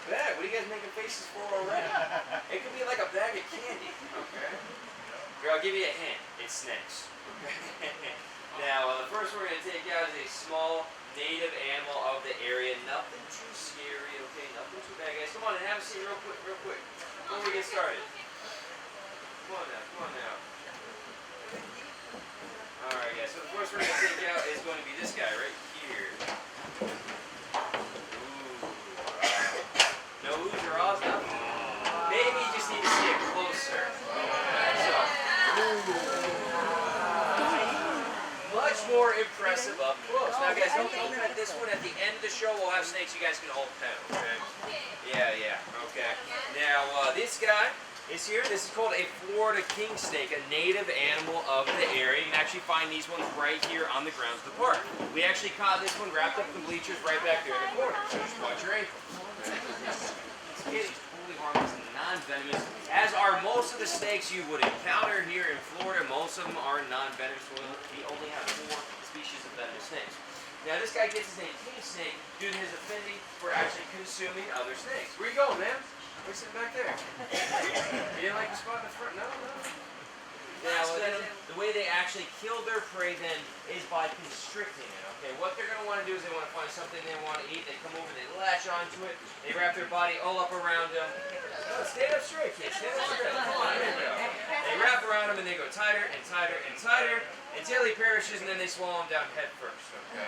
bet. What are you guys making faces for already? It could be like a bag of candy. Okay. Here, I'll give you a hint. It's snakes. Now, the first one we're going to take out is a small native animal of the area. Nothing too scary, okay? Nothing too bad, guys. Come on and have a seat real quick, before we get started. Come on now. Alright, guys. So the first one we're going to take out is going to be this guy right here. Ooh. No oohs or ahs, nothing. Maybe you just need to see it closer. Much more impressive up close. Now, guys, don't be looking at this one. At the end of the show, we'll have snakes you guys can hold pet, okay? Yeah, okay. Now, this guy is here. This is called a Florida king snake, a native animal of the area. You can actually find these ones right here on the grounds of the park. We actually caught this one wrapped up in bleachers right back there in the corner. So just watch your ankles. It's totally harmless and non-venomous, as are most of the snakes you would encounter here in Florida. Most of them are non-venomous. We only have 4 species of venomous snakes. Now, this guy gets his name king snake due to his affinity for actually consuming other snakes. Where you going, man? We're sitting back there. You didn't like the spot in the front? No. Now, the way they actually kill their prey then is by constricting it, okay? What they're going to want to do is they want to find something they want to eat. They come over, they latch onto it, they wrap their body all up around them. No, stand up straight, kids. Stand up straight. Come on, there we go. They wrap around him and they go tighter and tighter and tighter until he perishes, and then they swallow him down head first, okay?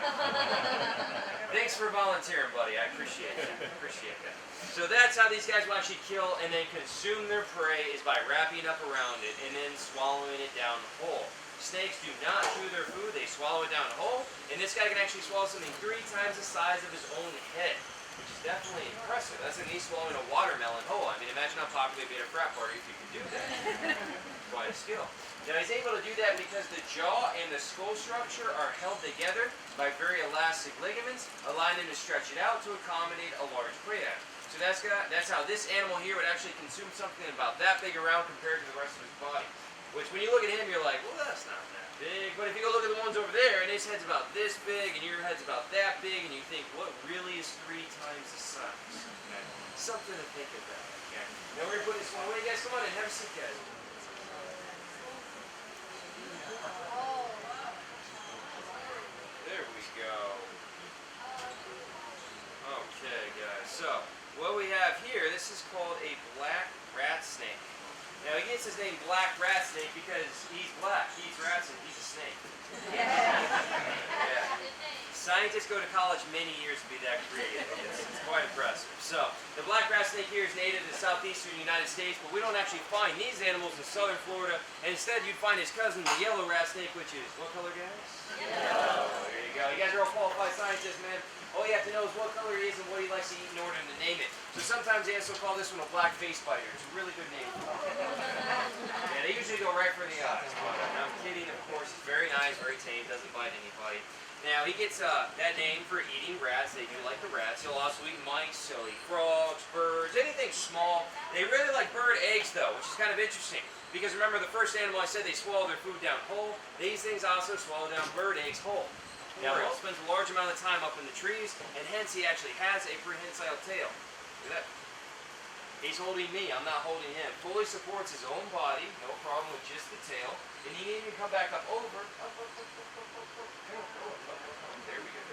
Thanks for volunteering, buddy. I appreciate that. So that's how these guys will actually kill and then consume their prey, is by wrapping up around it and then swallowing it down whole. Snakes do not chew their food, they swallow it down whole, and this guy can actually swallow something 3 times the size of his own head, which is definitely impressive. That's like me swallowing a watermelon whole. I mean, imagine how popular it'd be at a frat party if you could do that. Quite a skill. Now, he's able to do that because the jaw and the skull structure are held together by very elastic ligaments, allowing him to stretch it out to accommodate a large prey animal. So that's how this animal here would actually consume something about that big around compared to the rest of his body. Which, when you look at him, you're like, well, that's not that big. But if you go look at the ones over there, and his head's about this big, and your head's about that big, and you think, what really is 3 times the size? Okay? Something to think about. Okay? Now we're going to put this one away. You guys, come on in. Have a seat, guys. There we go. Okay, guys. So, what we have here, this is called a black rat snake. Now, he gets his name Black Rat Snake because he's black. He eats rats and he's a snake. Yeah. Scientists go to college many years to be that creative. It's quite impressive. So, the black rat snake here is native to the southeastern United States, but we don't actually find these animals in southern Florida. And instead, you'd find his cousin, the yellow rat snake, which is what color, guys? Yellow. There you go. You guys are all qualified scientists, man. All you have to know is what color he is and what he likes to eat in order to name it. So sometimes they also call this one a black face spider. It's a really good name. Yeah, they usually go right for the eyes. I'm kidding, of course. It's very nice, very tame, doesn't bite anybody. Now, he gets that name for eating rats. They do like the rats. He'll also eat mice, he'll eat frogs, birds, anything small. They really like bird eggs, though, which is kind of interesting. Because remember, the first animal I said they swallow their food down whole. These things also swallow down bird eggs whole. Now, he spends a large amount of time up in the trees, and hence he actually has a prehensile tail. Look at that. He's holding me, I'm not holding him. Fully supports his own body, no problem with just the tail. And he can even come back up over. There we go.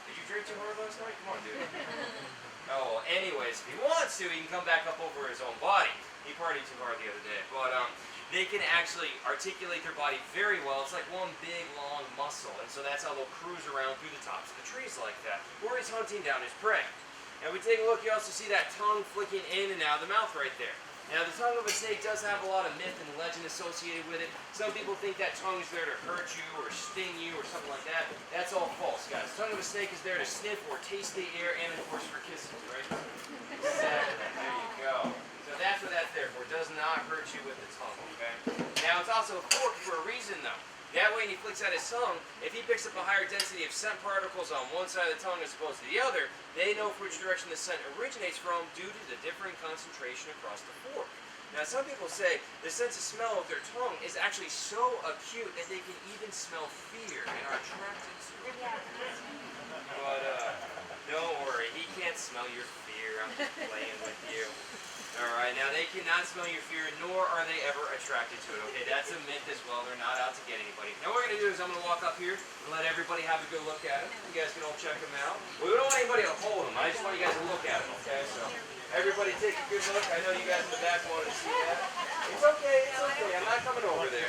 Did you drink too hard last night? Come on, dude. Oh, well, anyways, if he wants to, he can come back up over his own body. He partied too hard the other day. But they can actually articulate their body very well. It's like one big, long muscle. And so that's how they'll cruise around through the tops of the trees like that, where he's hunting down his prey. Now, we take a look, you also see that tongue flicking in and out of the mouth right there. Now, the tongue of a snake does have a lot of myth and legend associated with it. Some people think that tongue is there to hurt you or sting you or something like that. That's all false, guys. The tongue of a snake is there to sniff or taste the air and, of course, for kisses, right? Exactly. There you go. So that's what that's there for. It does not hurt you with the tongue, okay? Now, it's also forked for a reason, though. That way, when he flicks out his tongue, if he picks up a higher density of scent particles on one side of the tongue as opposed to the other, they know which direction the scent originates from due to the differing concentration across the fork. Now, some people say the sense of smell of their tongue is actually so acute that they can even smell fear and are attracted to it. But, Don't worry, he can't smell your fear. I'm just playing with you. Alright, now they cannot smell your fear, nor are they ever attracted to it, okay? That's a myth as well. They're not out to get anybody. Now what we're going to do is I'm going to walk up here and let everybody have a good look at them. You guys can all check them out. We don't want anybody to hold them. I just want you guys to look at them, okay? So everybody take a good look. I know you guys in the back wanted to see that. It's okay, it's okay. I'm not coming over there.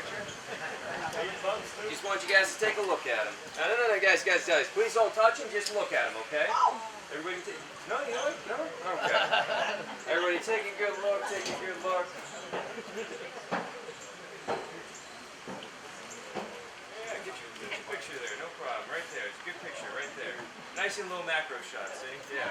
Just want you guys to take a look at them. No, guys, please don't touch them. Just look at them, okay? Everybody take... No, you know what? No? Okay. Everybody take a good look, take a good look. Yeah, get your picture there, no problem. Right there, it's a good picture, right there. Nice and low macro shot, see? Yeah.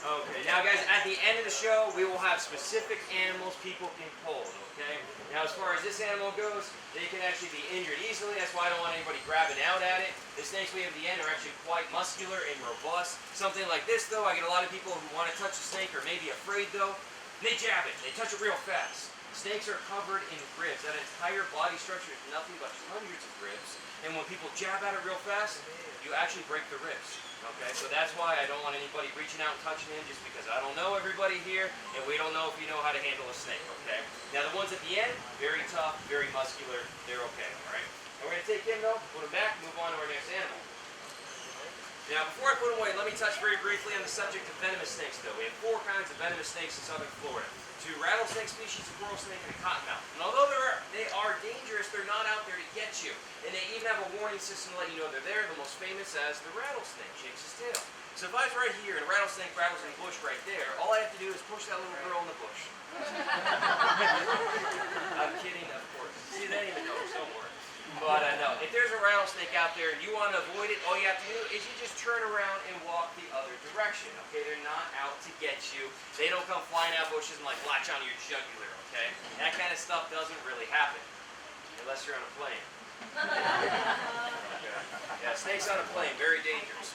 Okay, now guys, at the end of the show, we will have specific animals people can hold, okay? Now as far as this animal goes, they can actually be injured easily. That's why I don't want anybody grabbing out at it. The snakes we have at the end are actually quite muscular and robust. Something like this though, I get a lot of people who want to touch a snake or maybe afraid though, and they jab it. They touch it real fast. Snakes are covered in ribs. That entire body structure is nothing but hundreds of ribs. And when people jab at it real fast, you actually break the ribs. Okay, so that's why I don't want anybody reaching out and touching him, just because I don't know everybody here, and we don't know if you know how to handle a snake, okay? Now the ones at the end, very tough, very muscular, they're okay, all right? Now we're going to take him though, put him back, move on to our next animal. Now before I put him away, let me touch very briefly on the subject of venomous snakes though. We have 4 kinds of venomous snakes in southern Florida. 2 rattlesnake species, a coral snake, and a cottonmouth. And although they are dangerous, they're not out there to get you. And they even have a warning system to let you know they're there. The most famous as the rattlesnake, shakes his tail. So if I was right here and a rattlesnake rattles in the bush right there, all I have to do is push that little girl in the bush. I'm kidding, of course. See, they didn't even know, don't worry. But no, if there's a rattlesnake out there and you want to avoid it, all you have to do is you just turn around and walk the other direction, okay? They're not out to get you. They don't come flying out bushes and like latch onto your jugular, okay? That kind of stuff doesn't really happen, unless you're on a plane. Okay. Yeah, snakes on a plane, very dangerous.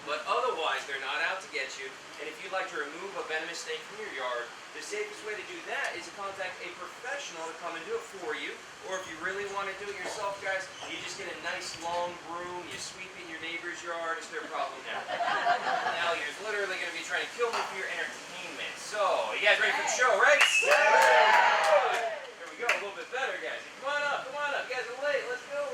But otherwise, they're not out to get you. And if you'd like to remove a venomous snake from your yard, the safest way to do that is to contact a professional to come and do it for you. Or if you really want to do it yourself, guys, you just get a nice long broom, you sweep in your neighbor's yard, it's their problem now. Now you're literally going to be trying to kill me for your entertainment. So, you guys ready for the show, right? Yeah! Here we go, a little bit better, guys. Come on up, you guys are late, let's go.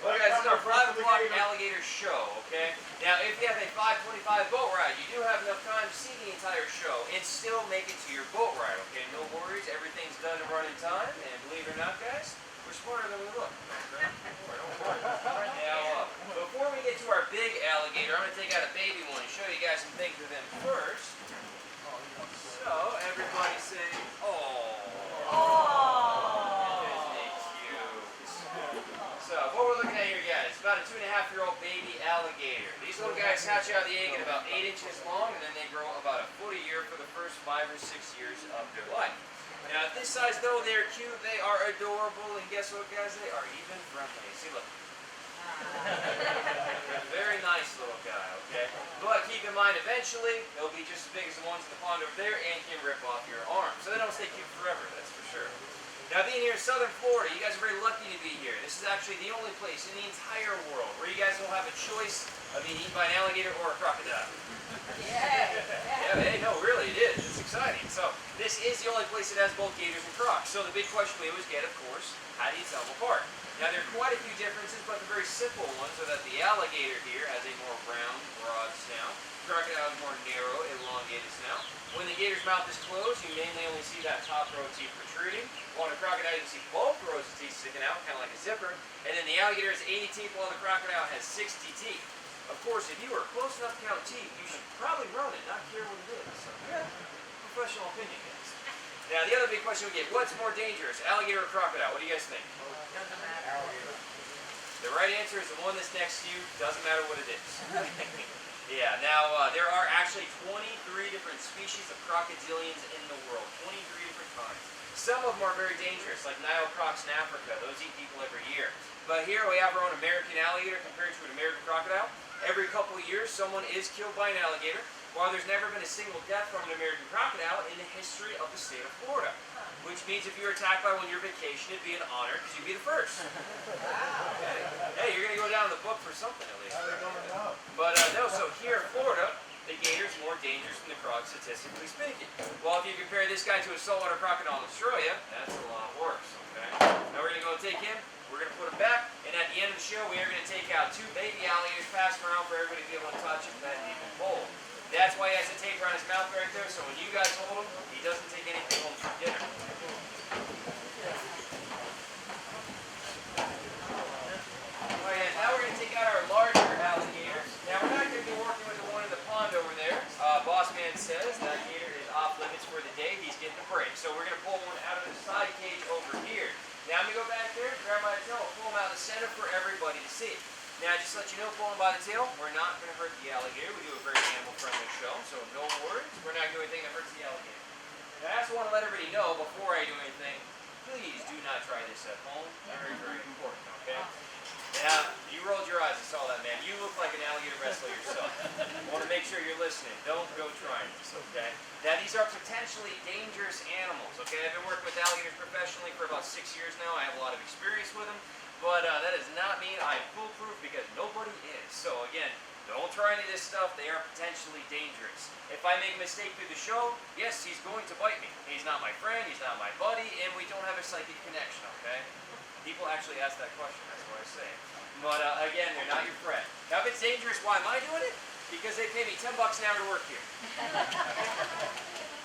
Well, guys, this is our 5 o'clock alligator show, okay? Now, if you have a 5:25 boat ride, you do have enough time to see the entire show and still make it to your boat ride, okay? No worries, everything's done to run in time, and believe it or not, guys, we're smarter than we look. Now, before we get to our big alligator, I'm going to take out a baby one and show you guys some things with him first. So, everybody say, oh. So, what we're looking at here, guys, is about a 2.5-year-old baby alligator. These little guys hatch out of the egg at about 8 inches long, and then they grow about a foot a year for the first 5 or 6 years of their life. Now, at this size, though, they're cute, they are adorable, and guess what, guys? They are even friendly. See, look. Very nice little guy, okay? But keep in mind, eventually, they'll be just as big as the ones in the pond over there and can rip off your arm. So they don't stay cute forever, that's for sure. Now, being here in southern Florida, you guys are very lucky to be here. This is actually the only place in the entire world where you guys will have a choice of being eaten by an alligator or a crocodile. Yeah, hey, no, really, it is. It's exciting. So, this is the only place that has both gators and crocs. So, the big question we always get, of course, how do you tell them apart? Now, there are quite a few differences, but the very simple ones are that the alligator here has a more round, broad snout. Crocodile has more narrow, elongated snout. When the gator's mouth is closed, you mainly only see that top row of teeth protruding. While in a crocodile, you can see both rows of teeth sticking out, kind of like a zipper. And then the alligator has 80 teeth, while the crocodile has 60 teeth. Of course, if you are close enough to count teeth, you should probably run it, not care what it is. So, yeah, professional opinion, guys. Now, the other big question we get, what's more dangerous, alligator or crocodile? What do you guys think? Doesn't matter. The right answer is the one that's next to you, doesn't matter what it is. Yeah, now there are actually 23 different species of crocodilians in the world, 23 different kinds. Some of them are very dangerous, like Nile crocs in Africa. Those eat people every year. But here we have our own American alligator compared to an American crocodile. Every couple of years, someone is killed by an alligator. while there's never been a single death from an American crocodile in the history of the state of Florida. Which means if you were attacked by one on your vacation, it'd be an honor because you'd be the first. Okay. Hey, you're going to go down in the book for something at least. But no, so here in Florida, the gator's more dangerous than the croc, statistically speaking. Well, if you compare this guy to a saltwater crocodile in Australia, that's a lot worse. Okay. Now we're going to go take him. We're going to put him back, and at the end of the show, we are going to take out 2 baby alligators, pass them around for everybody to be able to touch and pet and even hold. That's why he has a tape around his mouth right there, so when you guys hold him, he doesn't take anything home for dinner. Alright, now we're going to take out our larger alligators. Now we're not going to be working with the one in the pond over there. Boss man says that gator is off limits for the day. He's getting a break. So we're going to pull one out of the side cage over here. Now I'm going to go back there, grab my tail, pull him out of the center for everybody to see. Now just to let you know, pulling by the tail, we're not going to hurt the alligator. We do a very animal-friendly show, so no worries. We're not doing anything that hurts the alligator. Now I also want to let everybody know before I do anything, please do not try this at home. Very, very important, okay? Now, you rolled your eyes and saw that, man. You look like an alligator wrestler yourself. I want to make sure you're listening. Don't go trying this, okay? Now, these are potentially dangerous animals, okay? I've been working with alligators professionally for about 6 years now. I have a lot of experience with them. But that does not mean I'm foolproof because nobody is. So, again, don't try any of this stuff. They are potentially dangerous. If I make a mistake through the show, yes, he's going to bite me. He's not my friend. He's not my buddy. And we don't have a psychic connection, okay? People actually ask that question. That's what I say. But, again, they're not your friend. Now, if it's dangerous, why am I doing it? Because they pay me $10 an hour to work here.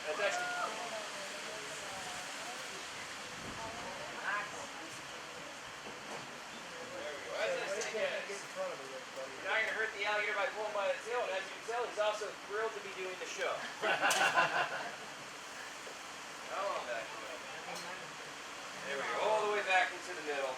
That's actually... You're not going to hurt the alligator by pulling by the tail, and as you can tell, he's also thrilled to be doing the show. Come on back. There we go, all the way back into the middle.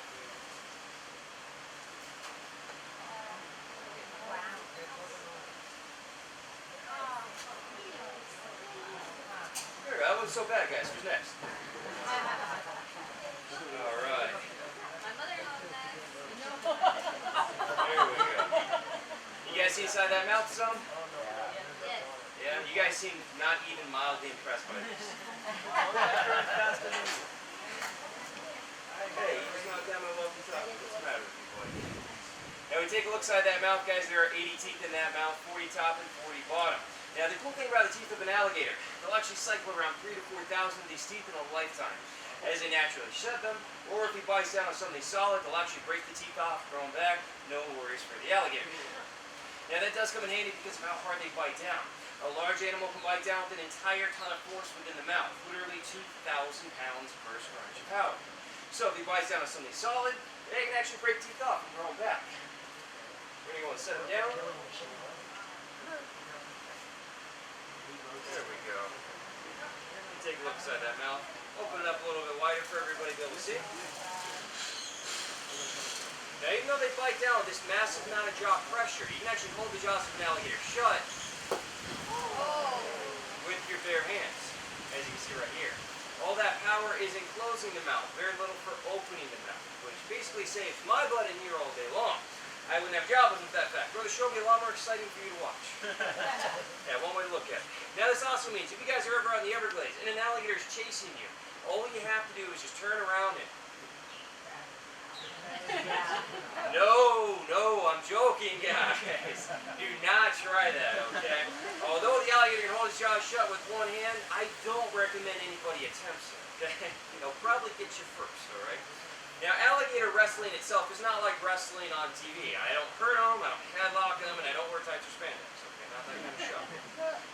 There we go, that wasn't so bad, guys. Who's next? All right. There we go. You guys see inside that mouth some? Yeah? You guys seem not even mildly impressed by this. Hey, you just knocked down my lovely top. What's the matter with you, boy? Now we take a look inside that mouth, guys. There are 80 teeth in that mouth, 40 top and 40 bottom. Now the cool thing about the teeth of an alligator, they'll actually cycle around 3,000 to 4,000 of these teeth in a lifetime, as they naturally shed them, or if he bites down on something solid, they'll actually break the teeth off, grow them back. No worries for the alligator. Now that does come in handy because of how hard they bite down. A large animal can bite down with an entire ton of force within the mouth, literally 2,000 pounds per square inch of power. So if he bites down on something solid, they can actually break teeth off and grow them back. We're going to go and set them down. There we go. Take a look inside that mouth. Open it up a little bit wider for everybody to be able to see. Now even though they bite down with this massive amount of jaw pressure, you can actually hold the jaws of an alligator shut with your bare hands, as you can see right here. All that power is in closing the mouth, very little for opening the mouth, which basically saves my butt in here all day long. I wouldn't have job with that fact. Bro, the show would be a lot more exciting for you to watch. Yeah, one way to look at it. Now this also means if you guys are ever on the Everglades and an alligator is chasing you, all you have to do is just turn around and... No, I'm joking, guys. Do not try that, okay? Although the alligator can hold his jaw shut with one hand, I don't recommend anybody attempts it, okay? They'll probably get you first, all right? Now, alligator wrestling itself is not like wrestling on TV. I don't hurt them, I don't headlock them, and I don't wear tights or spandex, okay? Not that kind of show.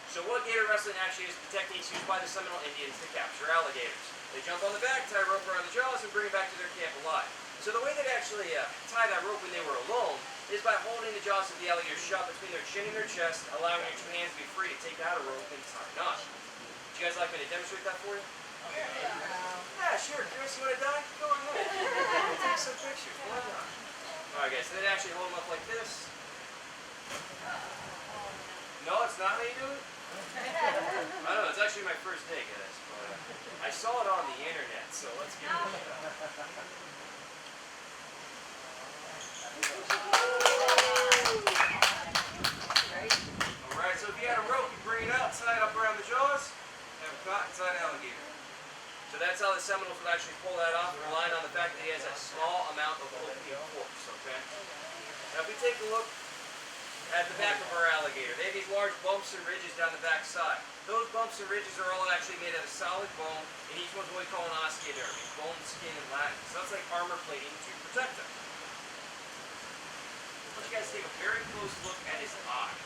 So what gator wrestling actually is the techniques used by the Seminole Indians to capture alligators. They jump on the back, tie a rope around the jaws, and bring it back to their camp alive. So the way they actually tie that rope when they were alone is by holding the jaws of the alligator shut between their chin and their chest, allowing your two hands to be free to take out a rope and tie a knot. Would you guys like me to demonstrate that for you? Yeah, sure. Curious you want to die? Go ahead. Take some pictures. Why not? Alright guys, so they actually hold them up like this. No, it's not how you do it? I don't know, it's actually my first day, guys. But, I saw it on the internet, so let's give it a shot. Alright, so if you had a rope, you bring alligator. So that's how the Seminoles would actually pull that off, relying on the fact that he has a small amount of opening force, okay? Now if we take a look at the back of our alligator, they have these large bumps and ridges down the back side. Those bumps and ridges are all actually made out of solid bone, and each one's what we call an osteoderm, bone, skin, and Latin. So that's like armor plating to protect them. I want you guys to take a very close look at his eye,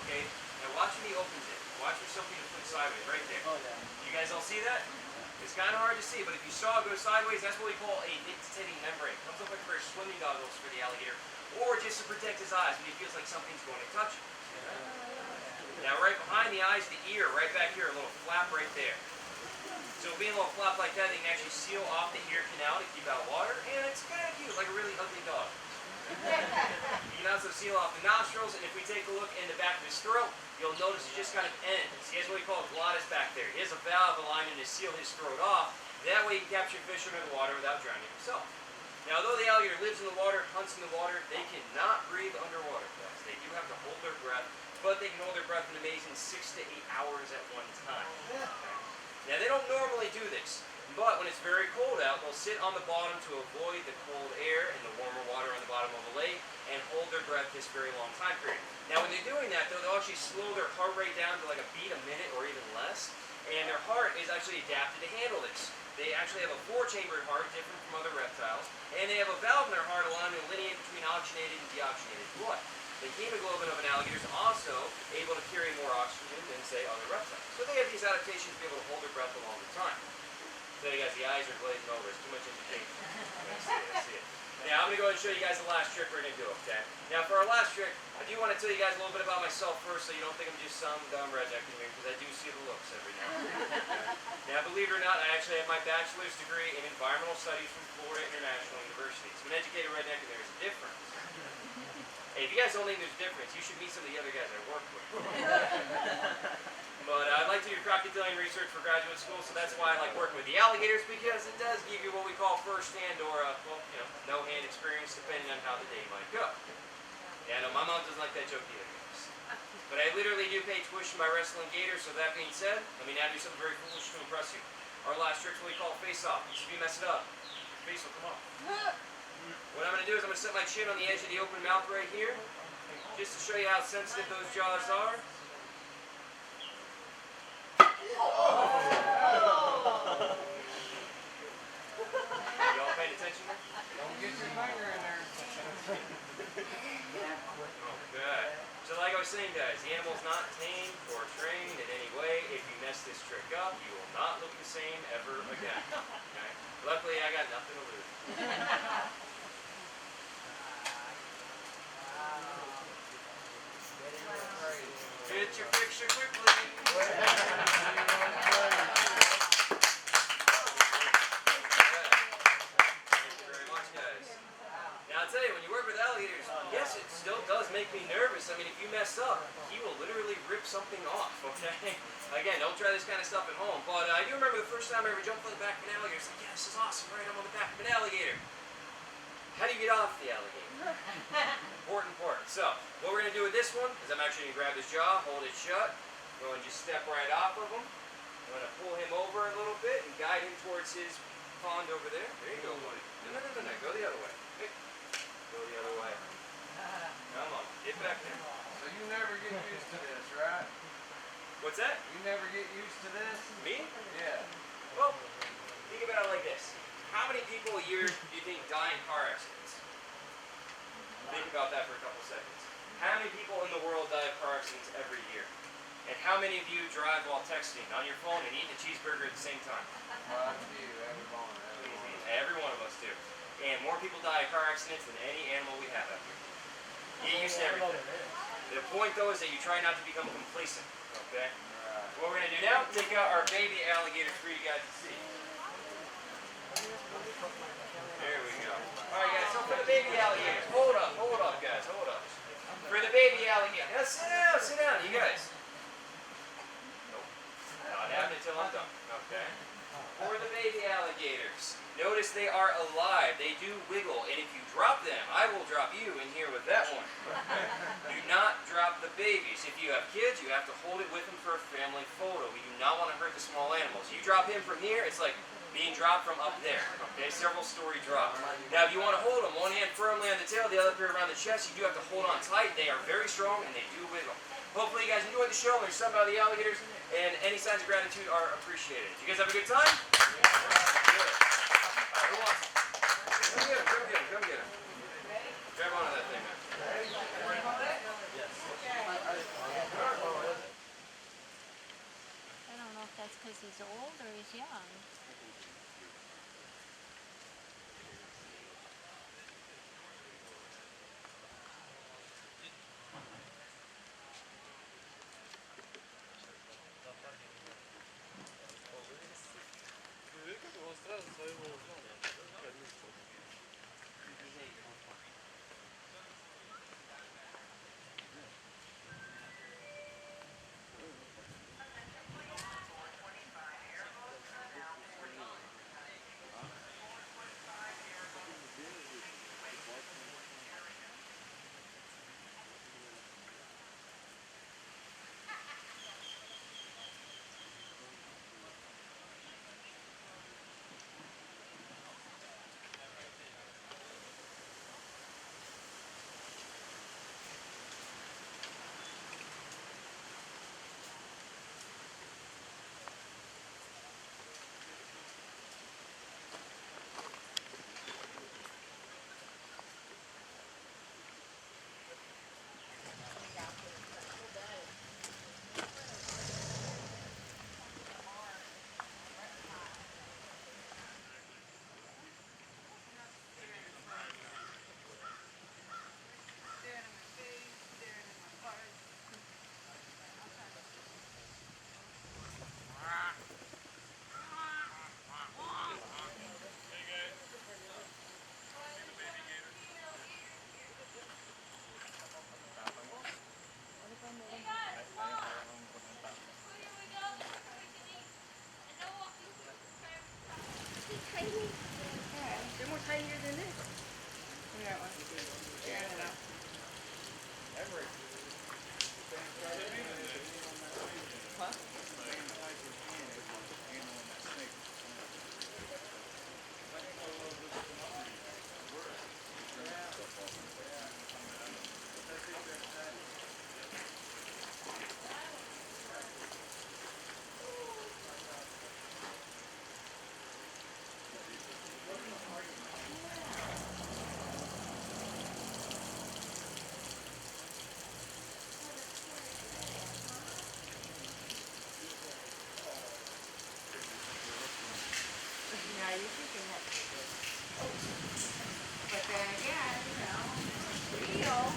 okay? Now watch when he opens it. Watch for something to flip sideways, right there. Oh, yeah. You guys all see that? It's kind of hard to see, but if you saw it go sideways, that's what we call a nictitating membrane. It comes up like a pair of swimming goggles for the alligator, or just to protect his eyes when he feels like something's going to touch him. See that? Now right behind the eyes, the ear, right back here, a little flap right there. So being a little flap like that, they can actually seal off the ear canal to keep out water, and it's kind of cute, like a really ugly dog. You can also seal off the nostrils, and if we take a look in the back of his throat, you'll notice it just kind of ends. He has what we call a glottis back there. He has a valve aligned to seal his throat off. That way he can capture fish under the water without drowning himself. Now, although the alligator lives in the water, hunts in the water, they cannot breathe underwater, guys. They do have to hold their breath, but they can hold their breath an amazing 6 to 8 hours at one time. Okay. Now, they don't normally do this, but when it's very cold out, they'll sit on the bottom to avoid the cold air and the warmer water on the bottom of the lake and hold their breath this very long time period. Now, when they're doing that, though, they'll actually slow their heart rate down to like a beat a minute or even less, and their heart is actually adapted to handle this. They actually have a 4-chambered heart, different from other reptiles, and they have a valve in their heart allowing them to delineate between oxygenated and deoxygenated blood. The hemoglobin of an alligator is also able to carry more oxygen than, say, other reptiles. So they have these adaptations to be able to hold their breath a longer time. So you guys, the eyes are glazing over. It's too much indication. I see it. Now, I'm going to go ahead and show you guys the last trick we're going to do, okay? Now, for our last trick, I do want to tell you guys a little bit about myself first so you don't think I'm just some dumb redneck in here, because I do see the looks every now and then. Okay? Now, believe it or not, I actually have my bachelor's degree in environmental studies from Florida International University. So I'm an educated redneck, and there's a difference. Hey, if you guys don't think there's a difference, you should meet some of the other guys I work with. But I'd like to do crocodilian research for graduate school, so that's why I like working with the alligators, because it does give you what we call first-hand or, well, you know, no-hand experience, depending on how the day might go. Yeah, no, my mom doesn't like that joke either, guys. But I literally do pay tuition by wrestling gators, so that being said, let me now do something very foolish to impress you. Our last trick's what we call face-off. If you mess it up, your face will come off. What I'm going to do is I'm going to set my chin on the edge of the open mouth right here, just to show you how sensitive those jaws are. Y'all paying attention there? Don't get your finger in there. Okay. So like I was saying, guys, the animal's not tamed or trained in any way. If you mess this trick up, you will not look the same ever again. Okay? Luckily, I got nothing to lose. Get your picture quickly. Make me nervous. I mean, if you mess up, he will literally rip something off, okay? Again, don't try this kind of stuff at home. But I do remember the first time I ever jumped on the back of an alligator. It's like, yeah, this is awesome, right? I'm on the back of an alligator. How do you get off the alligator? Important part. So, what we're going to do with this one is I'm actually going to grab his jaw, hold it shut, go and just step right off of him. I'm going to pull him over a little bit and guide him towards his pond over there. There you go, buddy. No. Go the other way. Hey. Go the other way. Come on, get back there. So you never get used to this, right? What's that? You never get used to this? Me? Yeah. Well, think about it like this. How many people a year do you think die in car accidents? Think about that for a couple seconds. How many people in the world die of car accidents every year? And how many of you drive while texting on your phone and eating a cheeseburger at the same time? I do, Every one of us do. And more people die of car accidents than any animal we have out here. Get used to everything. The point, though, is that you try not to become complacent. Okay? What we're going to do now, take out our baby alligator for you guys to see. There we go. Alright, guys, so for the baby alligators, hold up, guys, hold up. For the baby alligator, now sit down, you guys. Nope. Not happening until I'm done. Okay? For the baby alligators, Notice they are alive. They do wiggle. And if you drop them, I will drop you in here with that one. Do not drop the babies. If you have kids, you have to hold it with them for a family photo. We do not want to hurt the small animals. You drop him from here, it's like being dropped from up there. Okay, several story drop. Now if you want to hold them, one hand firmly on the tail, the other pair around the chest, you do have to hold on tight. They are very strong and they do wiggle. Hopefully you guys enjoyed the show. Learned something about the alligators, and any signs of gratitude are appreciated. You guys have a good time? Good. All right, who wants it? Come get him, come get him, come get him. Grab onto that thing, man. I don't know if that's because he's old or he's young. They're more tinier than this. Look at that one. Tearing it up. Huh? Yeah, you can have but then again, you know, real.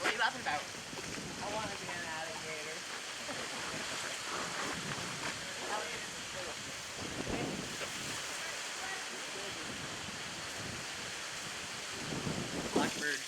What are you laughing about? I want to be an alligator. Blackbird.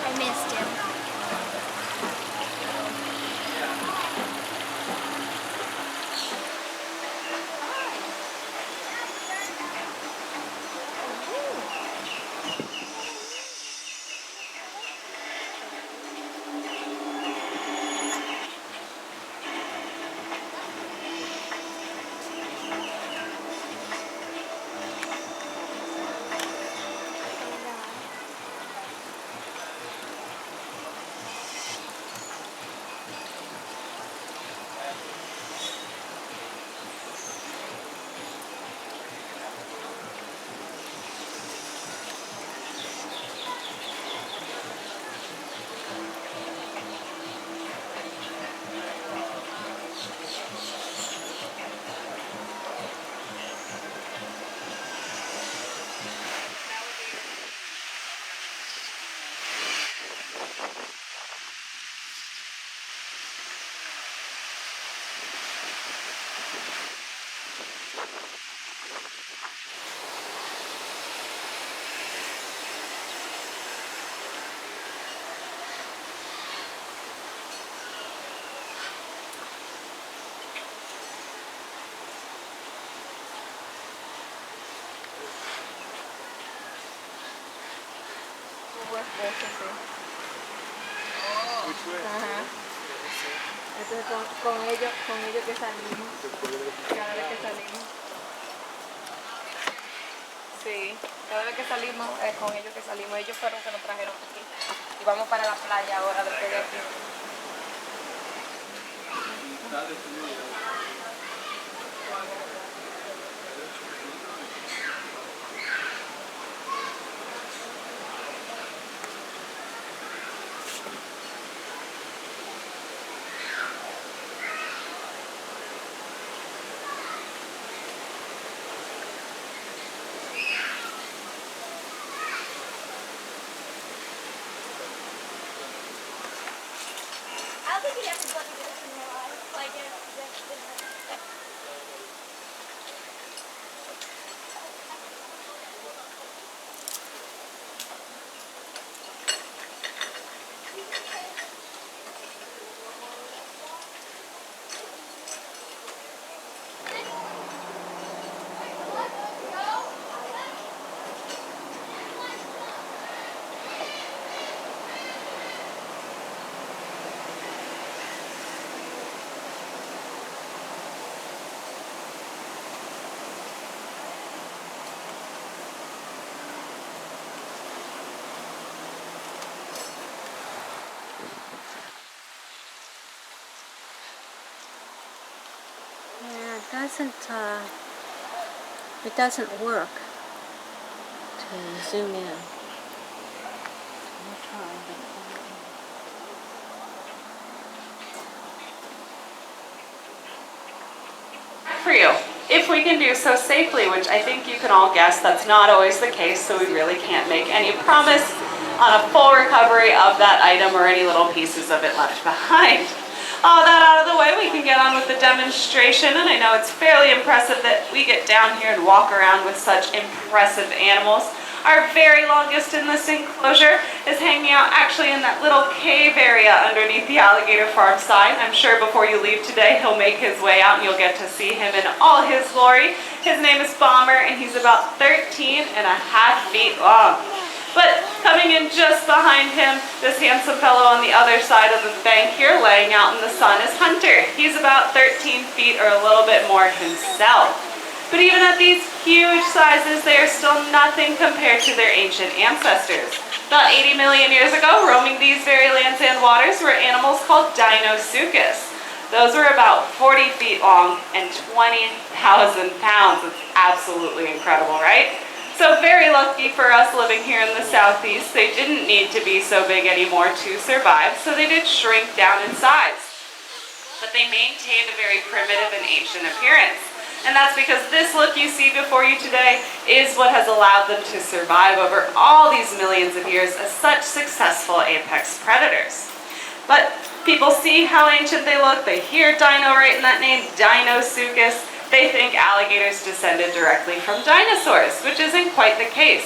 I missed him. Ajá. Entonces con ellos que salimos. Cada vez que salimos. Sí, cada vez que salimos, con ellos que salimos. Ellos fueron que nos trajeron aquí. Y vamos para la playa ahora después de aquí. I don't think everybody does in their life. Like, it doesn't work to zoom in. I'll try, for you, if we can do so safely, which I think you can all guess that's not always the case, so we really can't make any promise on a full recovery of that item or any little pieces of it left behind. All that out of the way, we can get on with the demonstration, and I know it's fairly impressive that we get down here and walk around with such impressive animals. Our very longest in this enclosure is hanging out actually in that little cave area underneath the alligator farm sign. I'm sure before you leave today, he'll make his way out and you'll get to see him in all his glory. His name is Bomber, and he's about 13.5 feet long. But coming in just behind him, this handsome fellow on the other side of the bank here, laying out in the sun, is Hunter. He's about 13 feet or a little bit more himself. But even at these huge sizes, they are still nothing compared to their ancient ancestors. About 80 million years ago, roaming these very lands and waters were animals called Deinosuchus. Those were about 40 feet long and 20,000 pounds. It's absolutely incredible, right? So very lucky for us living here in the southeast, they didn't need to be so big anymore to survive, so they did shrink down in size. But they maintained a very primitive and ancient appearance. And that's because this look you see before you today is what has allowed them to survive over all these millions of years as such successful apex predators. But people see how ancient they look, they hear dino right in that name, Deinosuchus. They think alligators descended directly from dinosaurs, which isn't quite the case.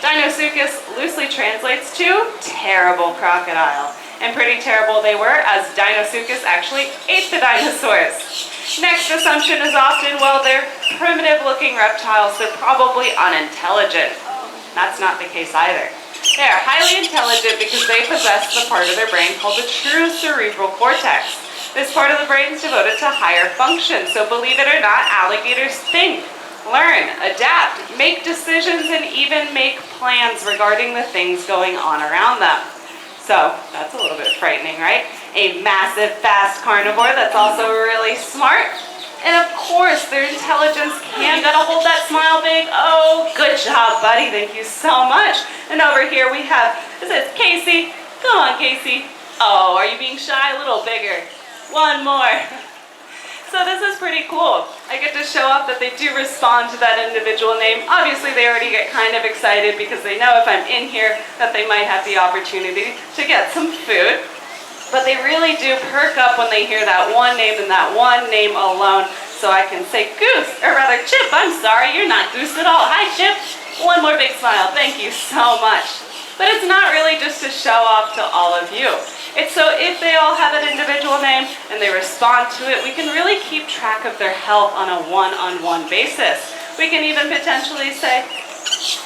Deinosuchus loosely translates to terrible crocodile. And pretty terrible they were, as Deinosuchus actually ate the dinosaurs. Next assumption is often, well, they're primitive-looking reptiles, they're probably unintelligent. That's not the case either. They are highly intelligent because they possess the part of their brain called the true cerebral cortex. This part of the brain is devoted to higher functions, so believe it or not, alligators think, learn, adapt, make decisions, and even make plans regarding the things going on around them. So that's a little bit frightening, right? A massive, fast carnivore that's also really smart. And of course, their intelligence can. You gotta hold that smile big. Oh, good job, buddy. Thank you so much. And over here we have, it says Casey. Come on, Casey. Oh, are you being shy? A little bigger. One more. So this is pretty cool. I get to show off that they do respond to that individual name. Obviously, they already get kind of excited because they know if I'm in here that they might have the opportunity to get some food. But they really do perk up when they hear that one name and that one name alone. So I can say Goose, or rather Chip, I'm sorry, you're not Goose at all. Hi, Chip. One more big smile. Thank you so much. But it's not really just to show off to all of you. It's so if they all have an individual name and they respond to it, we can really keep track of their health on a one-on-one basis. We can even potentially say,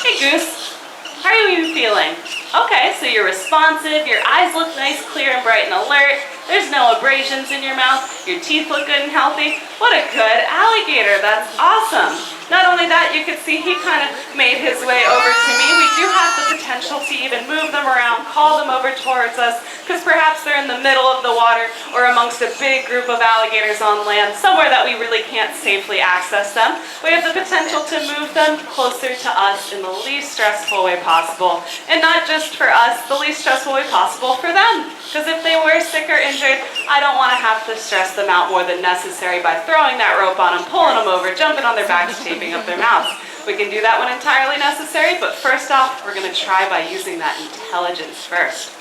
hey Goose, how are you feeling? Okay, so you're responsive, your eyes look nice, clear, and bright, and alert. There's no abrasions in your mouth, your teeth look good and healthy. What a good alligator, that's awesome. Not only that, you could see he kind of made his way over to me. We do have the potential to even move them around, call them over towards us, because perhaps they're in the middle of the water or amongst a big group of alligators on land, somewhere that we really can't safely access them. We have the potential to move them closer to us in the least stressful way possible. And not just for us, the least stressful way possible for them. Because if they were sick or injured, I don't want to have to stress them out more than necessary by throwing that rope on them, pulling them over, jumping on their backs, taping up their mouths. We can do that when entirely necessary, but first off, we're going to try by using that intelligence first.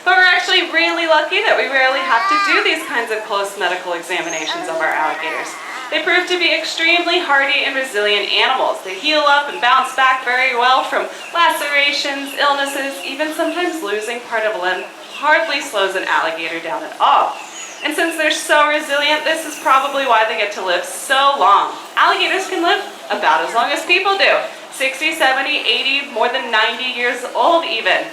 But we're actually really lucky that we rarely have to do these kinds of close medical examinations of our alligators. They prove to be extremely hardy and resilient animals. They heal up and bounce back very well from lacerations, illnesses, even sometimes losing part of a limb hardly slows an alligator down at all. And since they're so resilient, this is probably why they get to live so long. Alligators can live about as long as people do. 60, 70, 80, more than 90 years old even.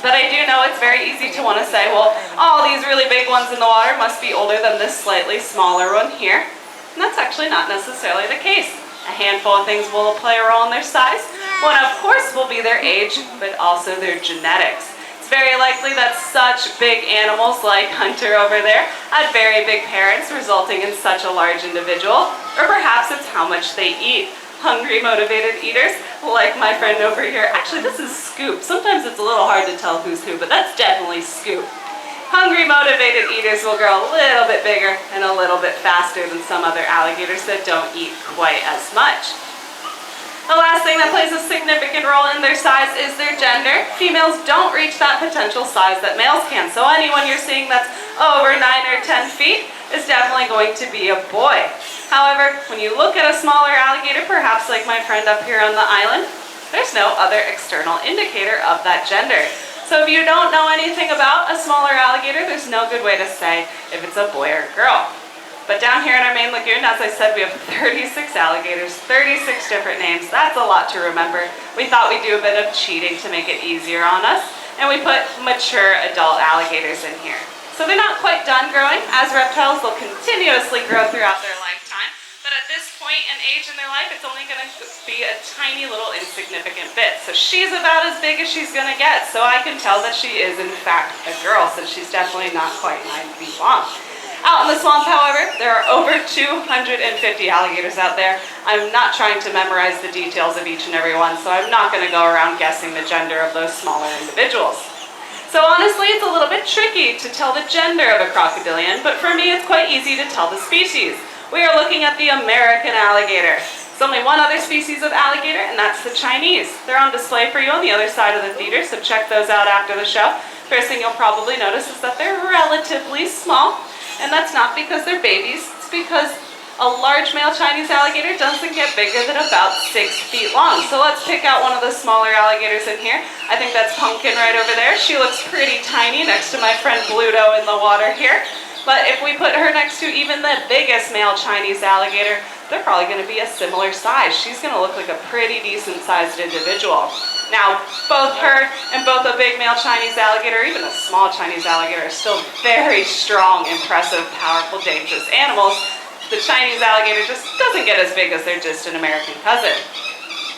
But I do know it's very easy to want to say, well, all these really big ones in the water must be older than this slightly smaller one here. And that's actually not necessarily the case. A handful of things will play a role in their size. One, of course, will be their age, but also their genetics. Very likely that such big animals like Hunter over there had very big parents, resulting in such a large individual. Or perhaps it's how much they eat. Hungry, motivated eaters, like my friend over here. Actually, this is Scoop. Sometimes it's a little hard to tell who's who, but that's definitely Scoop. Hungry, motivated eaters will grow a little bit bigger and a little bit faster than some other alligators that don't eat quite as much. The last thing that plays a significant role in their size is their gender. Females don't reach that potential size that males can. So anyone you're seeing that's over 9 or 10 feet is definitely going to be a boy. However, when you look at a smaller alligator, perhaps like my friend up here on the island, there's no other external indicator of that gender. So if you don't know anything about a smaller alligator, there's no good way to say if it's a boy or a girl. But down here in our main lagoon, as I said, we have 36 alligators, 36 different names. That's a lot to remember. We thought we'd do a bit of cheating to make it easier on us, and we put mature adult alligators in here. So they're not quite done growing. As reptiles, they'll continuously grow throughout their lifetime. But at this point in age in their life, it's only going to be a tiny little insignificant bit. So she's about as big as she's going to get. So I can tell that she is, in fact, a girl, since she's definitely not quite 9 feet long. Out in the swamp, however, there are over 250 alligators out there. I'm not trying to memorize the details of each and every one, so I'm not going to go around guessing the gender of those smaller individuals. So honestly, it's a little bit tricky to tell the gender of a crocodilian, but for me, it's quite easy to tell the species. We are looking at the American alligator. There's only one other species of alligator, and that's the Chinese. They're on display for you on the other side of the theater, so check those out after the show. First thing you'll probably notice is that they're relatively small, and that's not because they're babies. It's because A large male Chinese alligator doesn't get bigger than about 6 feet long. So let's pick out one of the smaller alligators in here. I think that's Pumpkin right over there. She looks pretty tiny next to my friend Bluto in the water here. But if we put her next to even the biggest male Chinese alligator, they're probably going to be a similar size. She's going to look like a pretty decent sized individual. Now, both her and both a big male Chinese alligator, even a small Chinese alligator, are still very strong, impressive, powerful, dangerous animals. The Chinese alligator just doesn't get as big as their distant American cousin.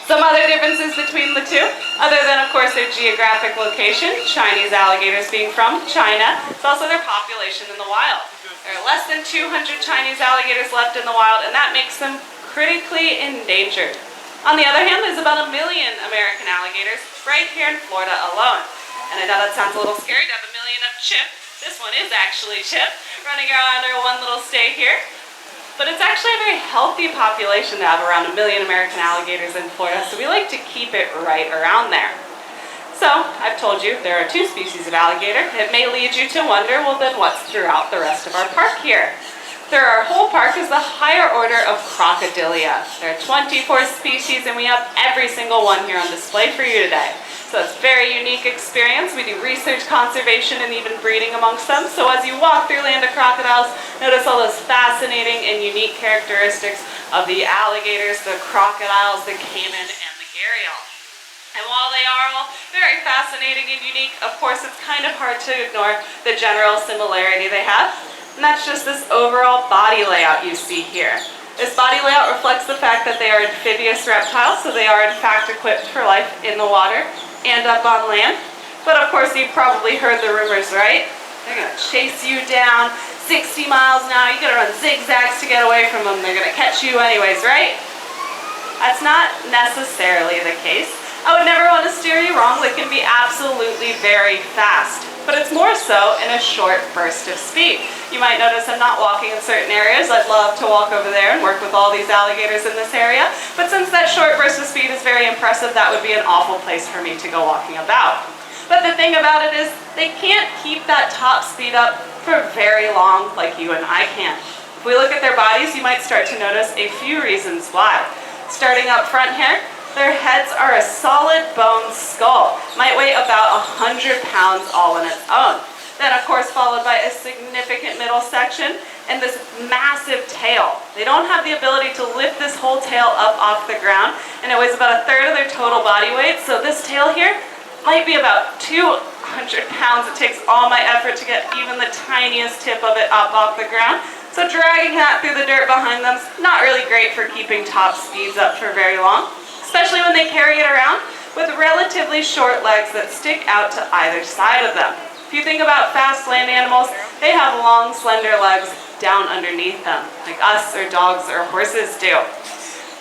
Some other differences between the two, other than of course their geographic location, Chinese alligators being from China, it's also their population in the wild. There are less than 200 Chinese alligators left in the wild, and that makes them critically endangered. On the other hand, there's about 1 million American alligators right here in Florida alone. And I know that sounds a little scary to have 1 million of Chip. This one is actually Chip, running around our one little state here. But it's actually a very healthy population to have around 1 million American alligators in Florida, so we like to keep it right around there. So, I've told you there are 2 species of alligator. It may lead you to wonder, well then what's throughout the rest of our park here? Our whole park is the higher order of crocodilia. There are 24 species and we have every single one here on display for you today. So it's a very unique experience. We do research, conservation, and even breeding amongst them. So as you walk through Land of Crocodiles, notice all those fascinating and unique characteristics of the alligators, the crocodiles, the caiman, and the gharial. And while they are all very fascinating and unique, of course it's kind of hard to ignore the general similarity they have. And that's just this overall body layout you see here. This body layout reflects the fact that they are amphibious reptiles, so they are in fact equipped for life in the water and up on land. But of course you've probably heard the rumors, right? They're going to chase you down 60 miles an hour. You got to run zigzags to get away from them. They're going to catch you anyways, right? That's not necessarily the case. I would never want to steer you wrong. They can be absolutely very fast, but it's more so in a short burst of speed. You might notice I'm not walking in certain areas. I'd love to walk over there and work with all these alligators in this area, but since that short burst of speed is very impressive, that would be an awful place for me to go walking about. But the thing about it is they can't keep that top speed up for very long like you and I can. If we look at their bodies, you might start to notice a few reasons why. Starting up front here, their heads are a solid bone skull, might weigh about 100 pounds all on its own. Then of course followed by a significant middle section and this massive tail. They don't have the ability to lift this whole tail up off the ground, and it weighs about 1/3 of their total body weight, so this tail here might be about 200 pounds. It takes all my effort to get even the tiniest tip of it up off the ground. So dragging that through the dirt behind them is not really great for keeping top speeds up for very long, especially when they carry it around with relatively short legs that stick out to either side of them. If you think about fast land animals, they have long, slender legs down underneath them, like us or dogs or horses do.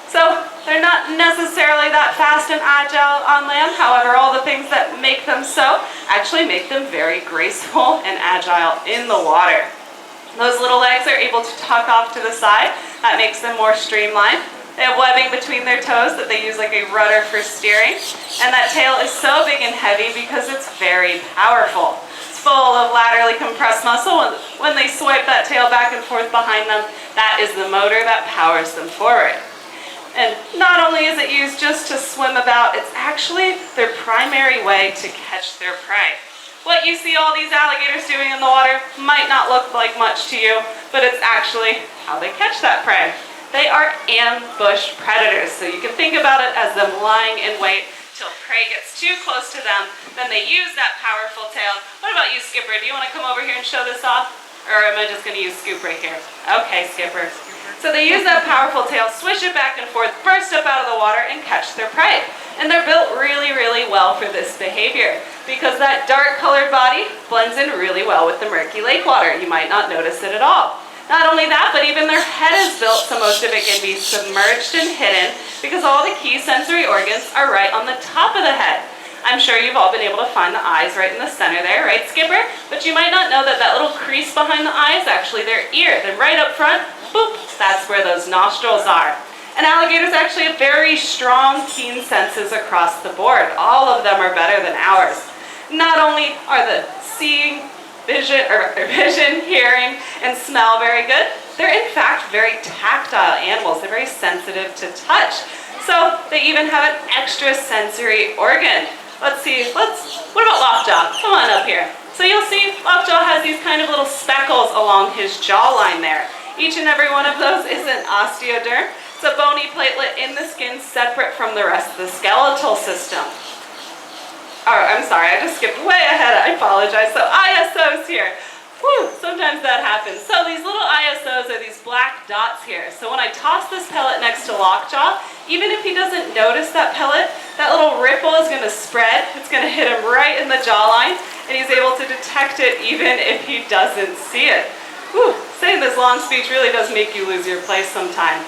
So they're not necessarily that fast and agile on land. However, all the things that make them so actually make them very graceful and agile in the water. Those little legs are able to tuck off to the side. That makes them more streamlined. They have webbing between their toes that they use like a rudder for steering. And that tail is so big and heavy because it's very powerful. It's full of laterally compressed muscle. When they swipe that tail back and forth behind them, that is the motor that powers them forward. And not only is it used just to swim about, it's actually their primary way to catch their prey. What you see all these alligators doing in the water might not look like much to you, but it's actually how they catch that prey. They are ambush predators, so you can think about it as them lying in wait till prey gets too close to them. Then they use that powerful tail. What about you, Skipper? Do you want to come over here and show this off? Or am I just going to use Scoop right here? Okay, Skipper. So they use that powerful tail, swish it back and forth, burst up out of the water, and catch their prey. And they're built really, really well for this behavior because that dark colored body blends in really well with the murky lake water. You might not notice it at all. Not only that, but even their head is built so most of it can be submerged and hidden because all the key sensory organs are right on the top of the head. I'm sure you've all been able to find the eyes right in the center there, right, Skipper? But you might not know that that little crease behind the eye is actually their ear. Then right up front, boop, that's where those nostrils are. And alligators actually have very strong, keen senses across the board. All of them are better than ours. Not only are the vision, hearing, and smell very good, they're in fact very tactile animals. They're very sensitive to touch. So they even have an extra sensory organ. Let's see, what about Lockjaw? Come on up here. So you'll see Lockjaw has these kind of little speckles along his jawline there. Each and every one of those is an osteoderm. It's a bony platelet in the skin separate from the rest of the skeletal system. Oh, I'm sorry, I just skipped way ahead. I apologize. So ISOs here. Whew, sometimes that happens. So these little ISOs are these black dots here. So when I toss this pellet next to Lockjaw, even if he doesn't notice that pellet, that little ripple is going to spread. It's going to hit him right in the jawline, and he's able to detect it even if he doesn't see it. Whew, saying this long speech really does make you lose your place sometime.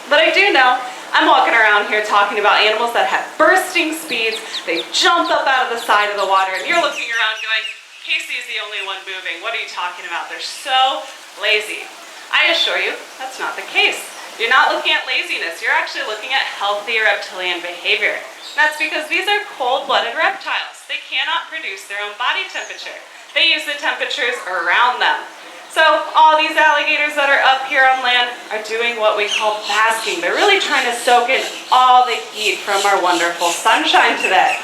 But I do know I'm walking around here talking about animals that have bursting speeds. They jump up out of the side of the water, and you're looking around going, Casey's the only one moving. What are you talking about? They're so lazy. I assure you, that's not the case. You're not looking at laziness. You're actually looking at healthy reptilian behavior. That's because these are cold-blooded reptiles. They cannot produce their own body temperature. They use the temperatures around them. So all these alligators that are up here on land are doing what we call basking. They're really trying to soak in all the heat from our wonderful sunshine today.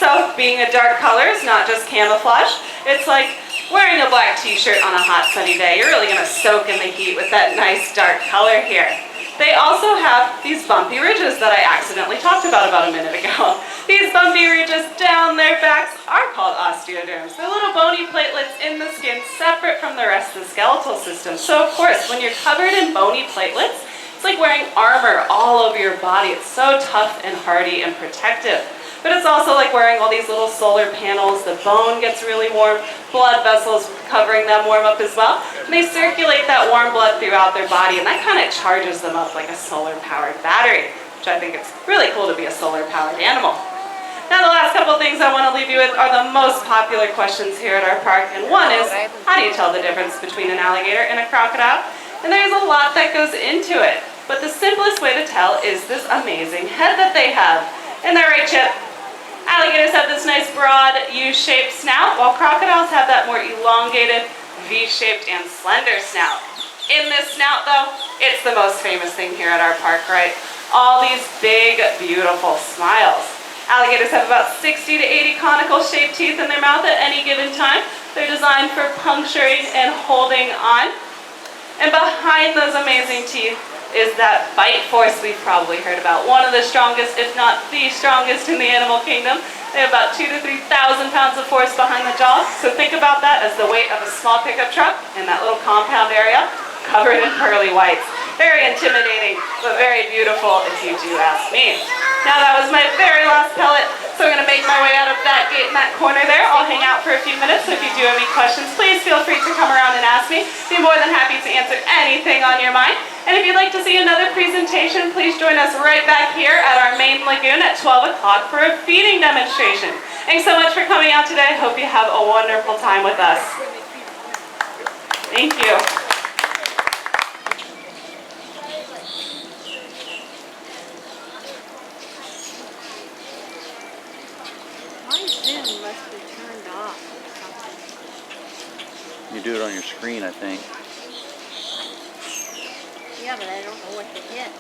So being a dark color is not just camouflage. It's like wearing a black t-shirt on a hot sunny day. You're really going to soak in the heat with that nice dark color here. They also have these bumpy ridges that I accidentally talked about a minute ago. These bumpy ridges down their backs are called osteoderms. They're little bony platelets in the skin separate from the rest of the skeletal system. So of course, when you're covered in bony platelets, it's like wearing armor all over your body. It's so tough and hardy and protective. But it's also like wearing all these little solar panels. The bone gets really warm. Blood vessels covering them warm up as well. And they circulate that warm blood throughout their body, and that kind of charges them up like a solar-powered battery, which I think it's really cool to be a solar-powered animal. Now the last couple things I want to leave you with are the most popular questions here at our park. And one is, how do you tell the difference between an alligator and a crocodile? And there's a lot that goes into it. But the simplest way to tell is this amazing head that they have. Isn't that right, Chip? Alligators have this nice broad U-shaped snout, while crocodiles have that more elongated V-shaped and slender snout. In this snout though, it's the most famous thing here at our park, right? All these big, beautiful smiles. Alligators have about 60 to 80 conical shaped teeth in their mouth at any given time. They're designed for puncturing and holding on. And behind those amazing teeth is that bite force we've probably heard about. One of the strongest, if not the strongest in the animal kingdom. They have about 2,000 to 3,000 pounds of force behind the jaw. So think about that as the weight of a small pickup truck in that little compound area covered in pearly whites. Very intimidating, but very beautiful if you do ask me. Now that was my very last pellet, so I'm going to make my way out of that gate in that corner there. I'll hang out for a few minutes, so if you do have any questions, please feel free to come around and ask me. Be more than happy to answer anything on your mind. And if you'd like to see another presentation, please join us right back here at our main lagoon at 12 o'clock for a feeding demonstration. Thanks so much for coming out today. Hope you have a wonderful time with us. Thank you. My Zoom must be turned off or something. You do it on your screen, I think. Yeah, but I don't know what to hit.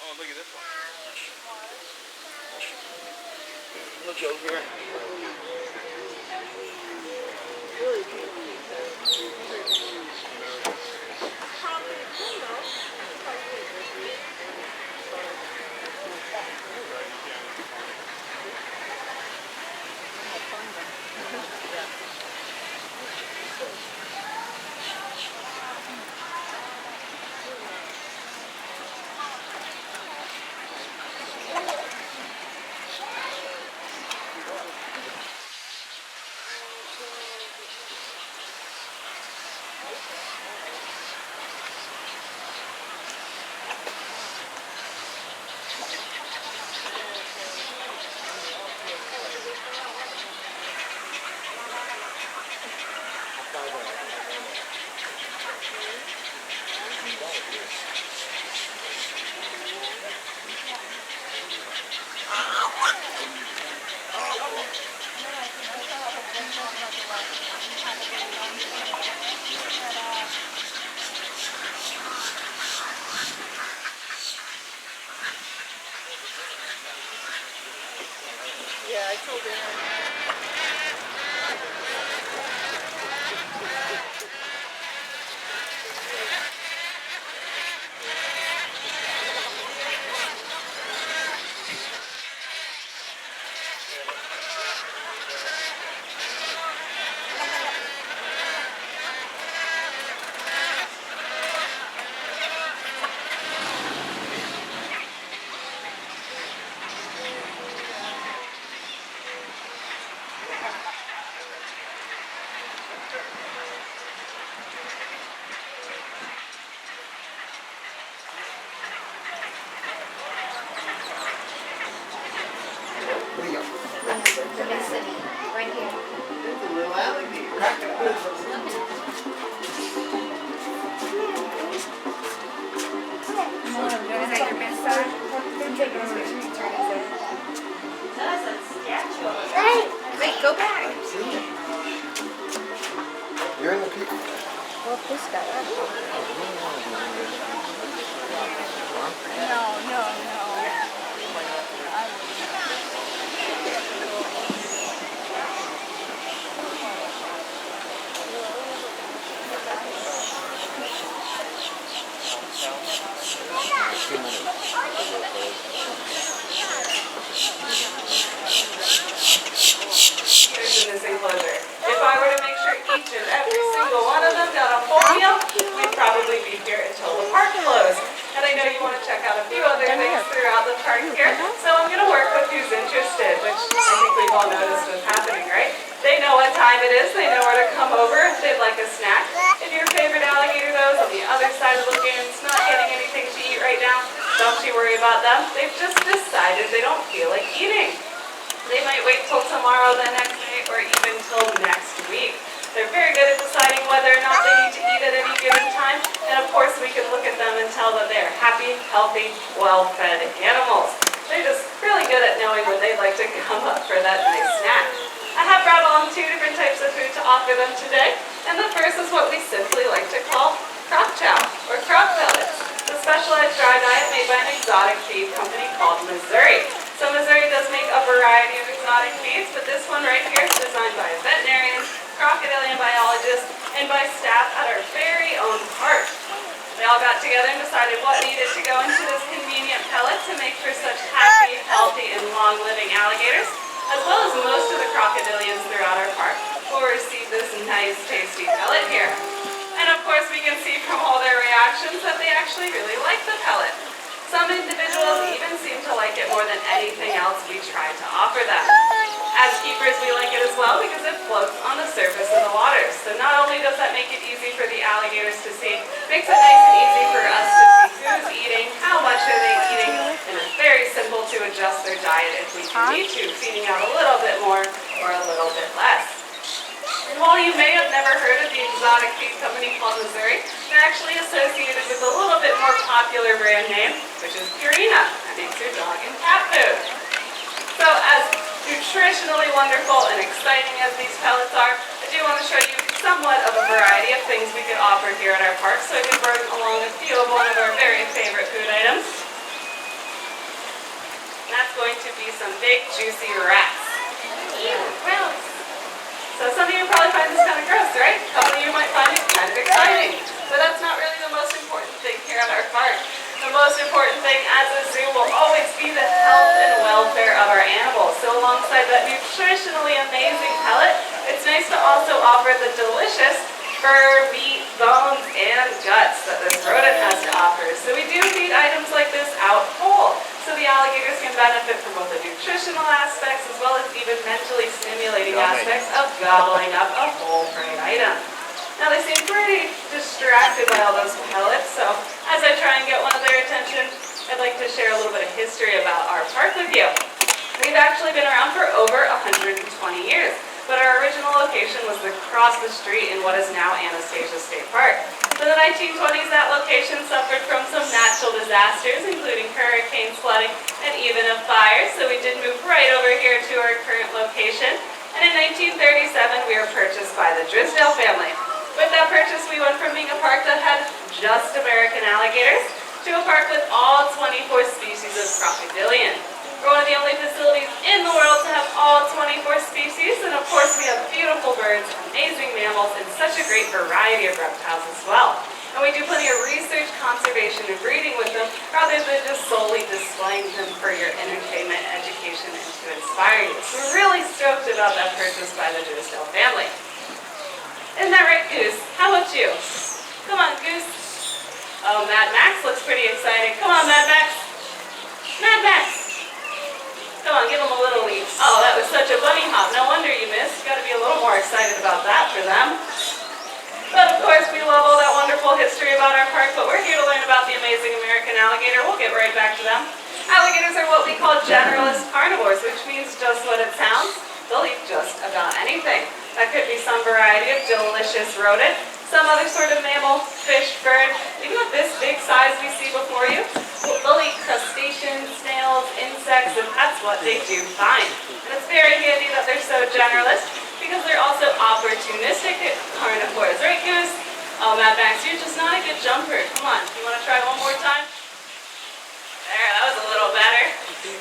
Oh, look at this one. look over here. Yeah, I told Aaron. Right here. It's a little alligator. Is that your best side? Take this picture and turn his head. That's a statue. Wait, go back. You're in the people. Well, this guy. No. In this enclosure. If I were to make sure each and every single one of them got a full meal, we'd probably be here until the park closed. And I know you want to check out a few other things throughout the park here, so I'm going to work with who's interested, which I think we've all noticed is happening, right? They know what time it is, they know where to come over if they'd like a snack. If your favorite alligator, though, is on the other side of the lagoon, not getting anything to eat right now, don't you worry about them. They've just decided they don't feel like eating. They might wait till tomorrow, the next day, or even till next week. They're very good at deciding whether or not they need to eat at any given time. And of course, we can look at them and tell that they are happy, healthy, well-fed animals. They're just really good at knowing when they'd like to come up for that nice snack. I have brought along 2 different types of food to offer them today. And the first is what we simply like to call croc chow, or croc pellets. The specialized dry diet made by an exotic feed company called Missouri. So Missouri does make a variety of exotic feeds, but this one right here is designed by veterinarians, crocodilian biologists, and by staff at our very own park. They all got together and decided what needed to go into this convenient pellet to make for such happy, healthy, and long-living alligators, as well as most of the crocodilians throughout our park will receive this nice, tasty pellet here. And of course, we can see from all their reactions that they actually really like the pellet. Some individuals even seem to like it more than anything else we try to offer them. As keepers, we like it as well because it floats on the surface of the water. So not only does that make it easy for the alligators to see, it makes it nice and easy for us to see who's eating, how much are they eating, and it's very simple to adjust their diet if we need to, feeding out a little bit more or a little bit less. And while you may have never heard of the exotic feed company called Missouri, they're actually associated with a little bit more popular brand name, which is Purina, that makes your dog and cat food. So as nutritionally wonderful and exciting as these pellets are, I do want to show you somewhat of a variety of things we could offer here at our park, so I can bring along a few of one of our very favorite food items. And that's going to be some big, juicy rats. Ew, gross. So some of you probably find this kind of gross, right? Some of you might find it kind of exciting. But that's not really the most important thing here at our park. The most important thing as a zoo will always be the health and welfare of our animals. So alongside that nutritionally amazing pellet, it's nice to also offer the delicious fur, meat, bones, and guts that this rodent has to offer. So we do feed items like this out whole, so the alligators can benefit from both the nutritional aspects as well as even mentally stimulating aspects of gobbling up a whole prey item. Now they seem pretty distracted by all those pellets, so as I try and get one of their attention, I'd like to share a little bit of history about our park with you. We've actually been around for over 120 years. But our original location was across the street in what is now Anastasia State Park. In the 1920s, that location suffered from some natural disasters, including hurricanes, flooding, and even a fire, so we did move right over here to our current location. And in 1937, we were purchased by the Drysdale family. With that purchase, we went from being a park that had just American alligators to a park with all 24 species of crocodilian. We're one of the only facilities in the world to have all 24 species, and of course we have beautiful birds, amazing mammals, and such a great variety of reptiles as well. And we do plenty of research, conservation, and breeding with them, rather than just solely displaying them for your entertainment, education, and to inspire you. So we're really stoked about that purchase by the Drysdale family. Isn't that right, Goose? How about you? Come on, Goose. Oh, Mad Max looks pretty excited. Come on, Mad Max. Mad Max. Come on, give them a little lead. Oh, that was such a bunny hop. No wonder you missed. You've got to be a little more excited about that for them. But of course, we love all that wonderful history about our park, but we're here to learn about the amazing American alligator. We'll get right back to them. Alligators are what we call generalist carnivores, which means just what it sounds. They'll eat just about anything. That could be some variety of delicious rodent, some other sort of mammal, fish, bird, even of this big size we see before you. They'll eat crustaceans, snails, insects, and that's what they do fine. And it's very handy that they're so generalist because they're also opportunistic carnivores. Right, Goose? Oh, Mad Max, you're just not a good jumper. Come on, you want to try one more time? There, that was a little better.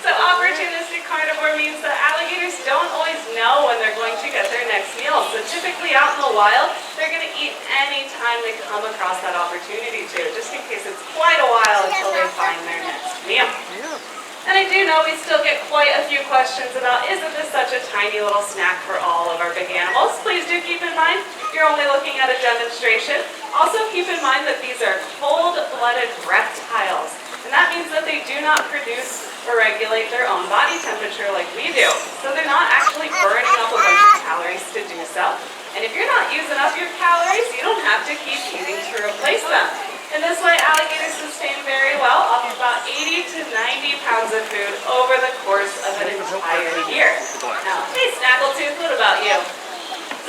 So opportunistic carnivore means that alligators don't always know when they're going to get their next meal. So typically out in the wild, they're going to eat any time they come across that opportunity to, just in case it's quite a while until they find their next meal. And I do know we still get quite a few questions about, isn't this such a tiny little snack for all of our big animals? Please do keep in mind, you're only looking at a demonstration. Also keep in mind that these are cold-blooded reptiles. And that means that they do not produce or regulate their own body temperature like we do. So they're not actually burning up a bunch of calories to do so. And if you're not using up your calories, you don't have to keep eating to replace them. In this way, alligators sustain very well off about 80 to 90 pounds of food over the course of an entire year. Now, hey Snaggletooth, what about you?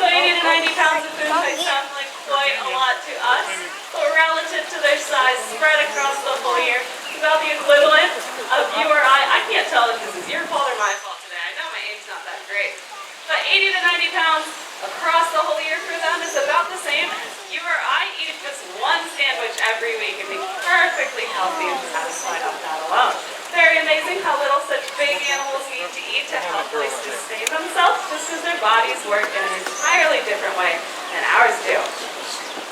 So 80 to 90 pounds of food might sound like quite a lot to us, but relative to their size spread across the whole year, it's about the equivalent of you or I can't tell if this is your fault or my fault today. I know my aim's not that great. But 80 to 90 pounds across the whole year for them is about the same as you or I eating just one sandwich every week and being perfectly healthy and satisfied off that alone. Very amazing how little such big animals need to eat to healthily sustain themselves, just because their bodies work in an entirely different way than ours do.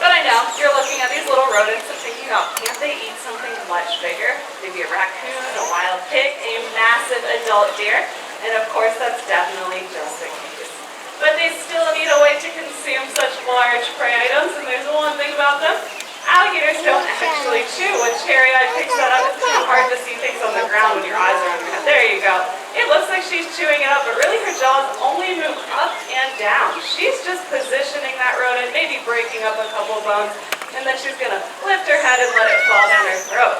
But I know, you're looking at these little rodents and thinking, oh, can't they eat something much bigger? Maybe a raccoon, a wild pig, a massive adult deer? And of course, that's definitely just the case. But they still need a way to consume such large prey items, and there's one thing about them. Alligators don't actually chew. When Cherry-Eyed picks that up, it's kind of hard to see things on the ground when your eyes are on your head. There you go. It looks like she's chewing it up, but really her jaws only move up and down. She's just positioning that rodent, maybe breaking up a couple bones, and then she's going to lift her head and let it fall down her throat.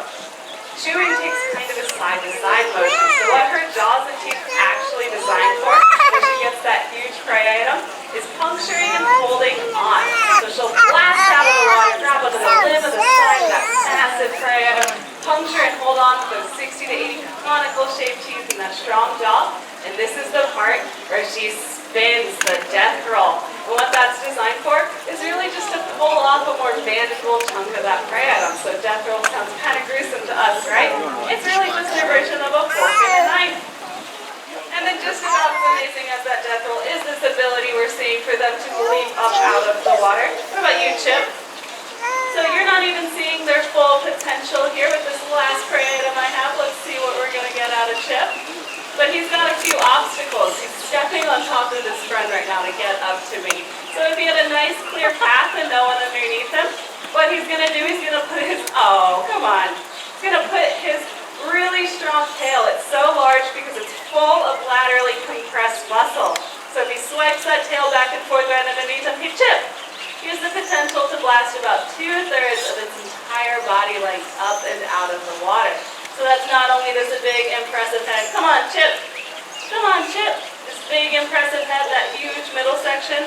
Chewing takes kind of a side-to-side motion, so what her jaws and teeth are actually designed for when she gets that huge prey item is puncturing and holding on. So she'll blast out of the water, grab onto the limb of the side of that massive prey item, puncture and hold on to those 60 to 80 conical-shaped teeth and that strong jaw. And this is the part where she spins the death roll. And what that's designed for is really just to pull off a more manageable chunk of that prey item. So death roll sounds kind of gruesome to us, right? It's really just a version of a fork and a knife. And then just about as an amazing as that death roll is this ability we're seeing for them to leap up out of the water. What about you, Chip? So you're not even seeing their full potential here with this last prey item I have. Let's see what we're going to get out of Chip. But he's got a few obstacles. He's stepping on top of his friend right now to get up to me. So if he had a nice clear path and no one underneath him, what he's going to do, he's going to put his, oh, come on. He's going to put his really strong tail. It's so large because it's full of laterally compressed muscle. So if he swipes that tail back and forth right underneath him, hey, Chip, he has the potential to blast about 2/3 of its entire body length up and out of the water. So that's not only this big, impressive head. Come on, Chip. Come on, Chip. This big, impressive head, that huge middle section,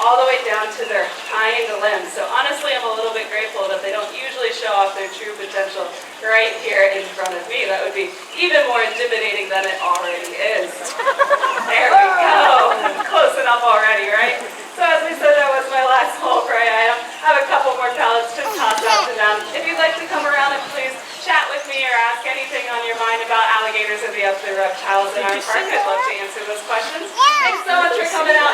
all the way down to their hind limbs. So honestly, I'm a little bit grateful that they don't usually show off their true potential right here in front of me. That would be even more intimidating than it already is. There we go. Close enough already, right? So as we said, that was my last small prey item. I have a couple more pellets to toss out to them. If you'd like to come around and please chat with me or ask anything on your mind about alligators and the other reptiles in our park, I'd love to answer those questions. Thanks so much for coming out.